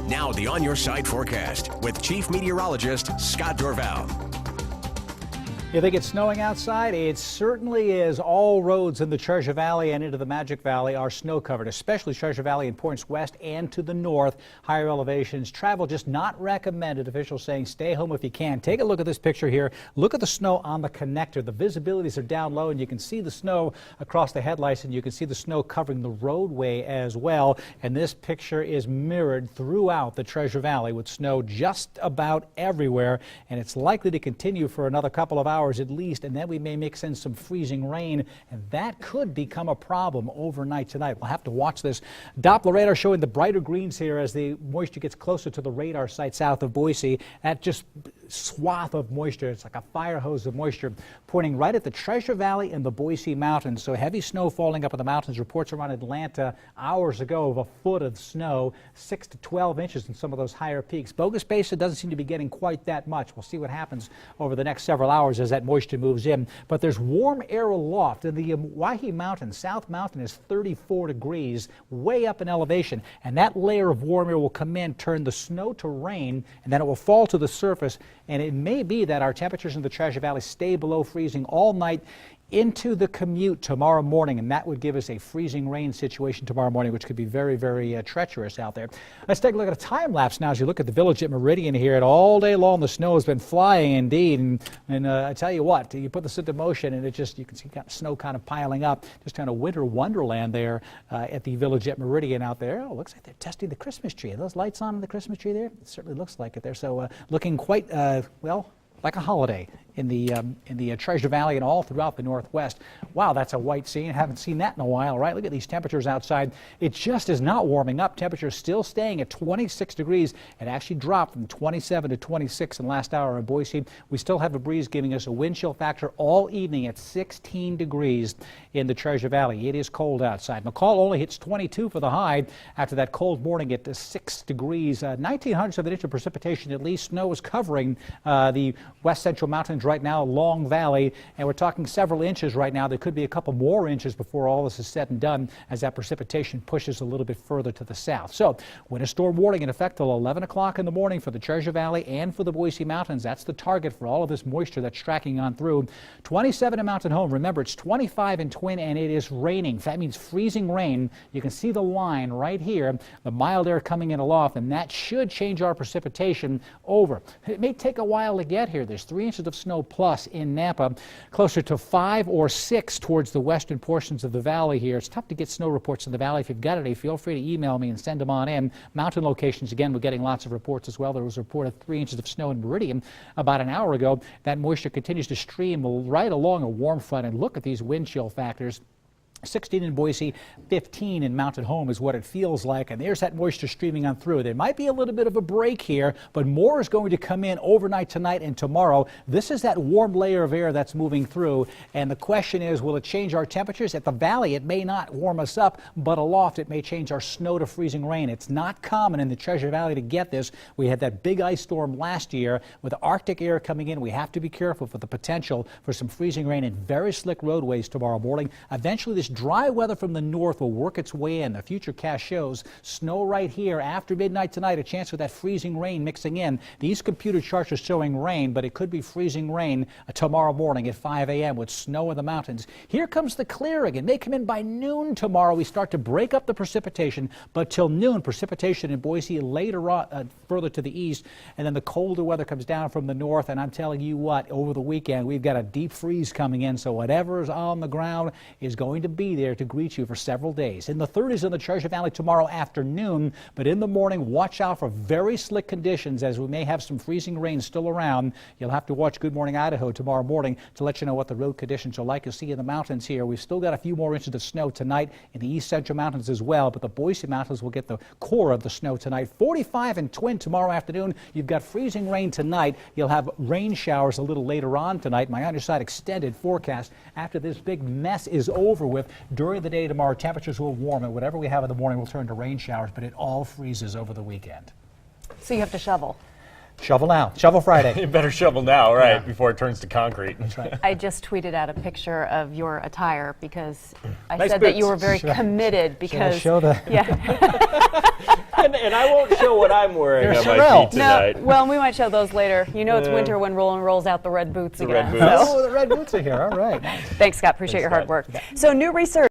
Now the On Your Side forecast with Chief Meteorologist Scott Dorval. You think it's snowing outside? It certainly is. All roads in the Treasure Valley and into the Magic Valley are snow covered, especially Treasure Valley and points west and to the north. Higher elevations, travel just not recommended. Officials saying stay home if you can. Take a look at this picture here. Look at the snow on the connector. The visibilities are down low and you can see the snow across the headlights and you can see the snow covering the roadway as well. And this picture is mirrored throughout the Treasure Valley with snow just about everywhere. And it's likely to continue for another couple of hours at least, and then we may mix in some freezing rain, and that could become a problem overnight tonight. We'll have to watch this. Doppler radar showing the brighter greens here as the moisture gets closer to the radar site south of Boise. That just swath of moisture, it's like a fire hose of moisture pointing right at the Treasure Valley and the Boise Mountains. So heavy snow falling up in the mountains. Reports around Atlanta hours ago of a foot of snow, 6 to 12 inches in some of those higher peaks. Bogus Basin doesn't seem to be getting quite that much. We'll see what happens over the next several hours as that moisture moves in. But there's warm air aloft, and the Owyhee Mountain, South Mountain, is 34 degrees, way up in elevation. And that layer of warm air will come in, turn the snow to rain, and then it will fall to the surface. And it may be that our temperatures in the Treasure Valley stay below freezing all night into the commute tomorrow morning, and that would give us a freezing rain situation tomorrow morning, which could be very, very treacherous out there. Let's take a look at a time lapse now as you look at the village at Meridian here. And all day long the snow has been flying indeed, and I tell you what, you put this into motion and it just, you can see snow kind of piling up, just kind of winter wonderland there at the village at Meridian out there. Oh, looks like they're testing the Christmas tree. Are those lights on the Christmas tree there? It certainly looks like it there. So looking quite well, like a holiday in the Treasure Valley and all throughout the Northwest. Wow, that's a white scene. Haven't seen that in a while, right? Look at these temperatures outside. It just is not warming up. Temperatures still staying at 26 degrees. It actually dropped from 27 to 26 in the last hour in Boise. We still have a breeze giving us a wind chill factor all evening at 16 degrees in the Treasure Valley. It is cold outside. McCall only hits 22 for the high after that cold morning at 6 degrees. 1900ths of an inch of precipitation at least. Snow is covering the west central mountains right now, Long Valley, and we're talking several inches right now. There could be a couple more inches before all this is said and done as that precipitation pushes a little bit further to the south. So winter storm warning in effect till 11 o'clock in the morning for the Treasure Valley and for the Boise Mountains. That's the target for all of this moisture that's tracking on through. 27 in Mountain Home. Remember, it's 25 in Twin, and it is raining. That means freezing rain. You can see the line right here, the mild air coming in aloft, and that should change our precipitation over. It may take a while to get here. There's 3 inches of snow plus in Napa, closer to 5 or 6 towards the western portions of the valley here. It's tough to get snow reports in the valley. If you've got any, feel free to email me and send them on in. Mountain locations, again, we're getting lots of reports as well. There was a report of 3 inches of snow in Meridian about an hour ago. That moisture continues to stream right along a warm front, and look at these wind chill factors. 16 in Boise, 15 in Mountain Home is what it feels like, and there's that moisture streaming on through. There might be a little bit of a break here, but more is going to come in overnight tonight and tomorrow. This is that warm layer of air that's moving through, and the question is, will it change our temperatures? At the valley, it may not warm us up, but aloft, it may change our snow to freezing rain. It's not common in the Treasure Valley to get this. We had that big ice storm last year with Arctic air coming in. We have to be careful for the potential for some freezing rain and very slick roadways tomorrow morning. Eventually, this dry weather from the north will work its way in. The futurecast shows snow right here after midnight tonight, a chance for that freezing rain mixing in. These computer charts are showing rain, but it could be freezing rain tomorrow morning at 5 a.m. with snow in the mountains. Here comes the clearing. It may come in by noon tomorrow. We start to break up the precipitation, but till noon, precipitation in Boise later on, further to the east, and then the colder weather comes down from the north, and I'm telling you what, over the weekend, we've got a deep freeze coming in, so whatever's on the ground is going to be there to greet you for several days. In the 30s in the Treasure Valley tomorrow afternoon, but in the morning, watch out for very slick conditions as we may have some freezing rain still around. You'll have to watch Good Morning Idaho tomorrow morning to let you know what the road conditions are like. You'll see in the mountains here, we've still got a few more inches of snow tonight in the east central mountains as well, but the Boise Mountains will get the core of the snow tonight. 45 in Twin tomorrow afternoon. You've got freezing rain tonight. You'll have rain showers a little later on tonight. My underside extended forecast after this big mess is over with. During the day tomorrow, temperatures will warm, and whatever we have in the morning will turn to rain showers, but it all freezes over the weekend. So you have to shovel. Shovel now. Shovel Friday. You better shovel now, right, before it turns to concrete. That's right. I just tweeted out a picture of your attire because I Nice said boots. that you were very committed because Show the yeah. and I won't show what I'm wearing There's on my Sorrel. feet No, tonight. well, we might show those later. You know it's winter when Roland rolls out the red boots again. red boots. So, Oh, the red boots are here. All right. thanks, Scott. Appreciate your hard Scott. work. So new research.